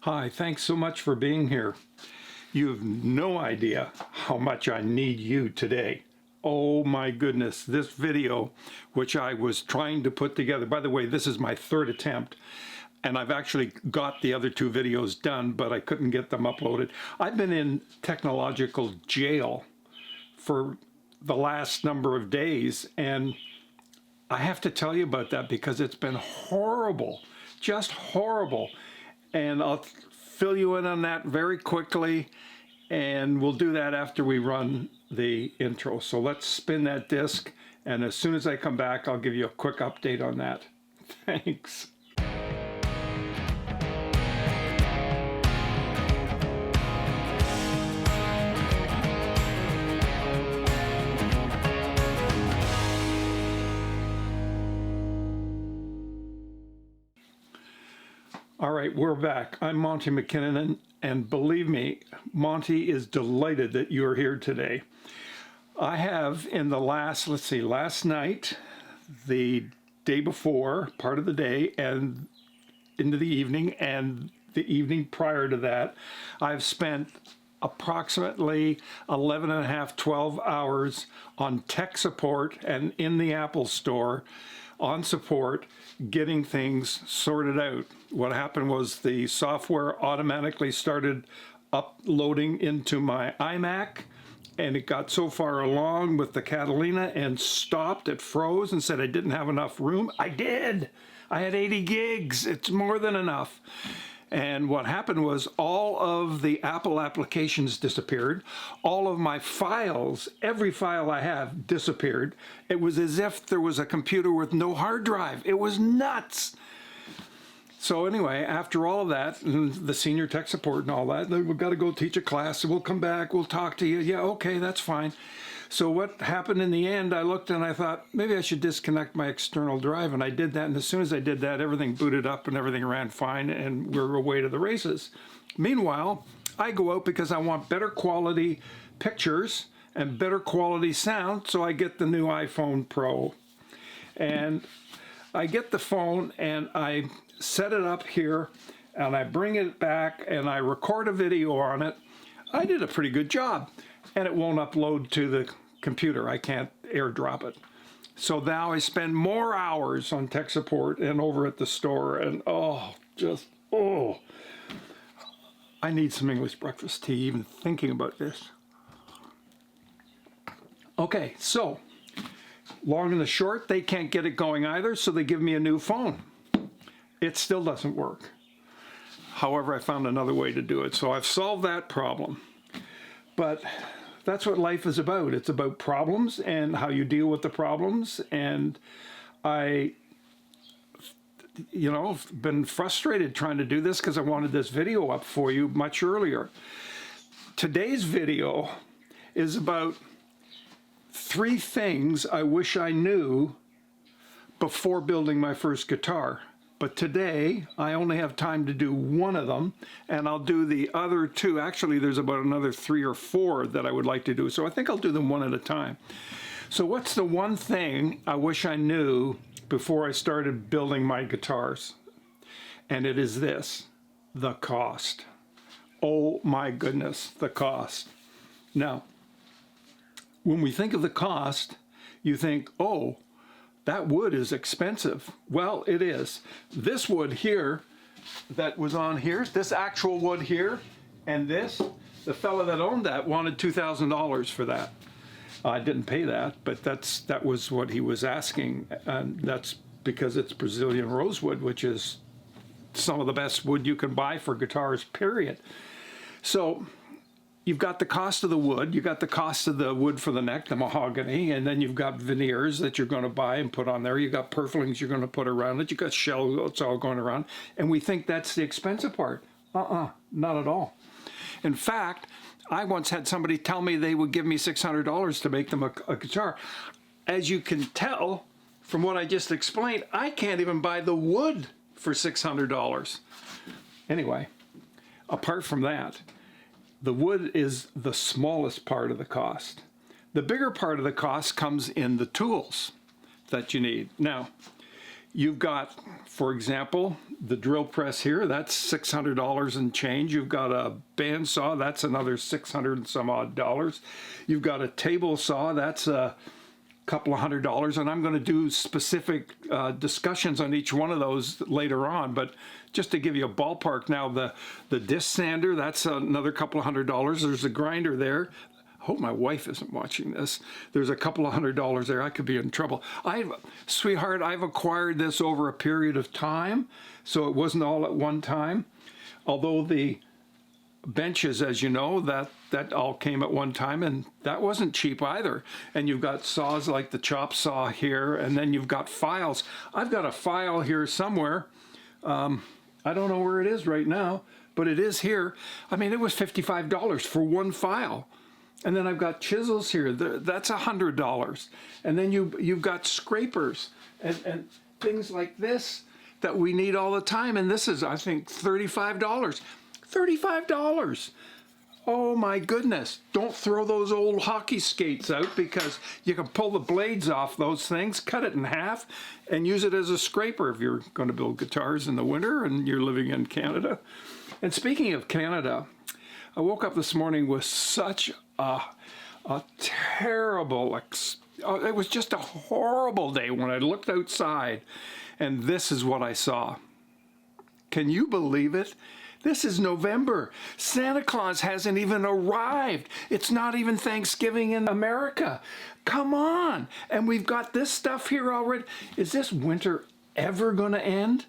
Hi, thanks so much for being here. You have no idea how much I need you today. Oh my goodness, this video, which I was trying to put together, by the way, this is my third attempt, and I've actually got the other two videos done, but I couldn't get them uploaded. I've been in technological jail for the last number of days, and I have to tell you about that because it's been horrible, just horrible. And I'll fill you in on that very quickly, and we'll do that after we run the intro. So let's spin that disc, and as soon as I come back, I'll give you a quick update on that. Thanks. All right, we're back. I'm Monty McKinnon, and believe me, Monty is delighted that you're here today. I have in the last night, the day before, part of the day, and into the evening, and the evening prior to that, I've spent approximately 11 and a half, 12 hours on tech support and in the Apple Store on support, getting things sorted out. What happened was the software automatically started uploading into my iMac, and it got so far along with the Catalina and stopped. It froze and said I didn't have enough room. I did. I had 80 gigs. It's more than enough. And what happened was all of the Apple applications disappeared. All of my files, every file I have, disappeared. It was as if there was a computer with no hard drive. It was nuts. So anyway, after all of that, the senior tech support and all that, we've got to go teach a class. We'll come back. We'll talk to you. Yeah, okay, that's fine. So what happened in the end, I looked and I thought, maybe I should disconnect my external drive. And I did that. And as soon as I did that, everything booted up and everything ran fine. And we're away to the races. Meanwhile, I go out because I want better quality pictures and better quality sound. So I get the new iPhone Pro. And I get the phone and I set it up here. And I bring it back and I record a video on it. I did a pretty good job. And it won't upload to the computer. I can't airdrop it. So now I spend more hours on tech support and over at the store, and I need some English breakfast tea even thinking about this. Okay, so long and the short, they can't get it going either, so they give me a new phone. It still doesn't work. However, I found another way to do it, so I've solved that problem. But that's what life is about. It's about problems and how you deal with the problems. And I, been frustrated trying to do this because I wanted this video up for you much earlier. Today's video is about 3 things I wish I knew before building my first guitar. But today, I only have time to do one of them, and I'll do the other 2. Actually, there's about another 3 or 4 that I would like to do, so I think I'll do them one at a time. So what's the one thing I wish I knew before I started building my guitars? And it is this: the cost. Oh my goodness, the cost. Now, when we think of the cost, you think, oh, that wood is expensive. Well, it is. This wood here that was on here, this actual wood here, and this, the fella that owned that wanted $2,000 for that. I didn't pay that, but that was what he was asking, and that's because it's Brazilian rosewood, which is some of the best wood you can buy for guitars, period. So you've got the cost of the wood, you've got the cost of the wood for the neck, the mahogany, and then you've got veneers that you're going to buy and put on there. You've got purflings you're going to put around it. You've got shells all going around. And we think that's the expensive part. Not at all. In fact, I once had somebody tell me they would give me $600 to make them a guitar. As you can tell from what I just explained, I can't even buy the wood for $600. Anyway, apart from that, the wood is the smallest part of the cost. The bigger part of the cost comes in the tools that you need. Now, You've got, for example, the drill press here, that's $600 and change. You've got a bandsaw, that's another 600 and some odd dollars. You've got a table saw, that's a couple of $100, and I'm going to do specific discussions on each one of those later on, but just to give you a ballpark now, the disc sander, that's another couple of $100. There's a grinder there. I hope my wife isn't watching this. There's a couple of $100 there. I could be in trouble. Sweetheart, I've acquired this over a period of time, so it wasn't all at one time. Although the benches, as you know, that all came at one time, and that wasn't cheap either. And you've got saws like the chop saw here, and then you've got files. I've got a file here somewhere. I don't know where it is right now, but it is here. I mean, it was $55 for one file. And then I've got chisels here. That's $100. And then you've got scrapers and things like this that we need all the time. And this is, I think, $35. $35. Oh my goodness. Don't throw those old hockey skates out, because you can pull the blades off those things, cut it in half, and use it as a scraper if you're going to build guitars in the winter and you're living in Canada. And speaking of Canada, I woke up this morning with such a terrible, it was just a horrible day when I looked outside, and this is what I saw. Can you believe it? This is November. Santa Claus hasn't even arrived. It's not even Thanksgiving in America. Come on. And we've got this stuff here already. Is this winter ever going to end?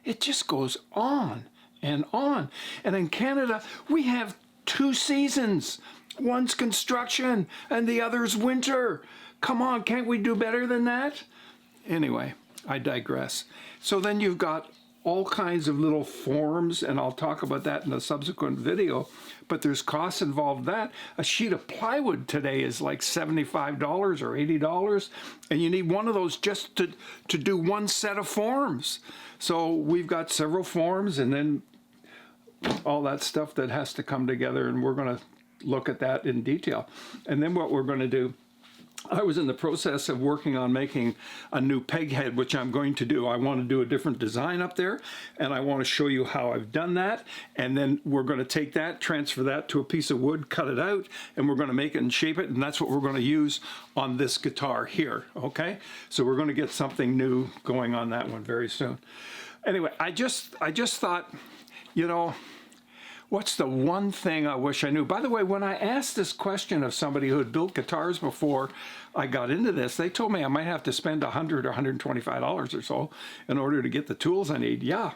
It just goes on and on. And in Canada, we have 2 seasons. One's construction and the other's winter. Come on, can't we do better than that? Anyway, I digress. So then you've got all kinds of little forms, and I'll talk about that in a subsequent video, but there's costs involved in that. A sheet of plywood today is like $75 or $80, and you need one of those just to do one set of forms. So we've got several forms, and then all that stuff that has to come together, and we're going to look at that in detail. And then what we're going to do, I was in the process of working on making a new peg head, which I'm going to do. I want to do a different design up there, and I want to show you how I've done that. And then we're going to take that, transfer that to a piece of wood, cut it out, and we're going to make it and shape it, and that's what we're going to use on this guitar here, okay? So we're going to get something new going on that one very soon. Anyway, I just thought, you know, what's the one thing I wish I knew? By the way, when I asked this question of somebody who had built guitars before I got into this, they told me I might have to spend $100 or $125 or so in order to get the tools I need. Yeah,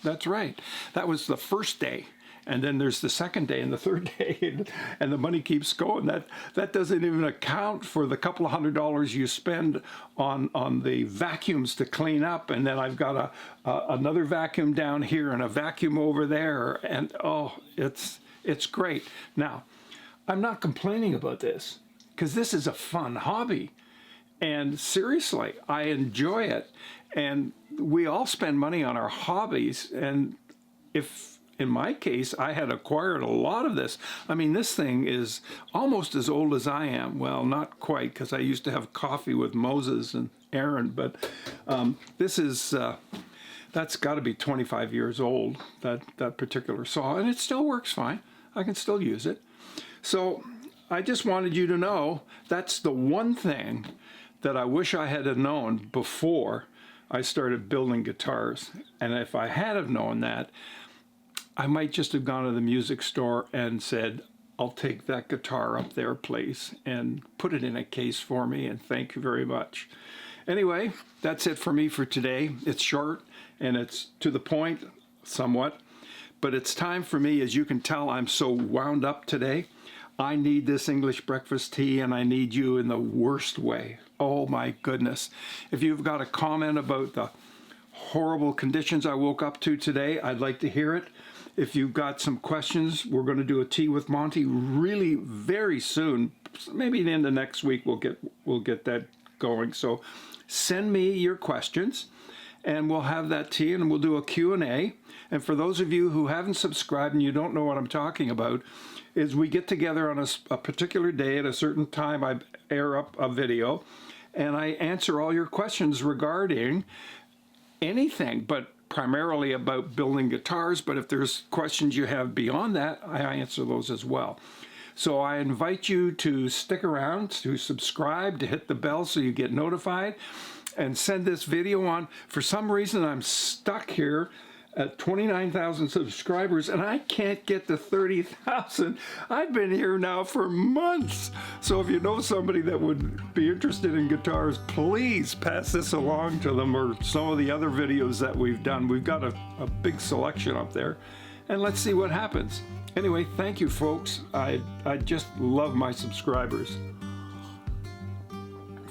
that's right. That was the first day. And then there's the second day and the third day, and the money keeps going. That doesn't even account for the couple of $100 you spend on the vacuums to clean up. And then I've got another vacuum down here and a vacuum over there. And oh, it's great. Now, I'm not complaining about this, because this is a fun hobby. And seriously, I enjoy it. And we all spend money on our hobbies. And if, in my case, I had acquired a lot of this. I mean, this thing is almost as old as I am. Well, not quite, because I used to have coffee with Moses and Aaron, but this is, that's got to be 25 years old, that particular saw, and it still works fine. I can still use it. So I just wanted you to know that's the one thing that I wish I had known before I started building guitars. And if I had have known that, I might just have gone to the music store and said, I'll take that guitar up there, please, and put it in a case for me, and thank you very much. Anyway, that's it for me for today. It's short, and it's to the point, somewhat, but it's time for me. As you can tell, I'm so wound up today. I need this English breakfast tea, and I need you in the worst way. Oh my goodness. If you've got a comment about the horrible conditions I woke up to today, I'd like to hear it. If you've got some questions, we're going to do a tea with Monty really very soon. Maybe the end of next week we'll get that going. So send me your questions, and we'll have that tea, and we'll do a Q&A. And for those of you who haven't subscribed and you don't know what I'm talking about, is we get together on a particular day at a certain time. I air up a video, and I answer all your questions regarding anything, but primarily about building guitars. But if there's questions you have beyond that, I answer those as well. So I invite you to stick around, to subscribe, to hit the bell so you get notified, and send this video on. For some reason, I'm stuck here at 29,000 subscribers, and I can't get to 30,000. I've been here now for months. So if you know somebody that would be interested in guitars, please pass this along to them, or some of the other videos that we've done. We've got a big selection up there, and let's see what happens. Anyway, thank you, folks. I just love my subscribers.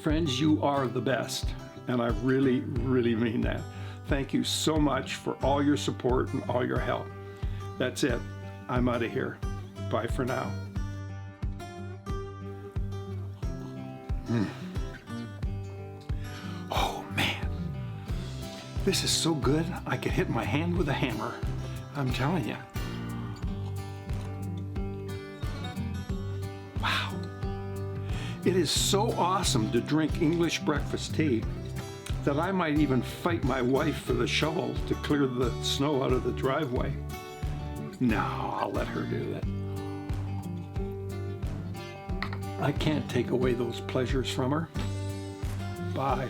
Friends, you are the best, and I really, really mean that. Thank you so much for all your support and all your help. That's it. I'm out of here. Bye for now. Oh, man. This is so good, I could hit my hand with a hammer. I'm telling you. Wow. It is so awesome to drink English breakfast tea that I might even fight my wife for the shovel to clear the snow out of the driveway. No, I'll let her do that. I can't take away those pleasures from her. Bye.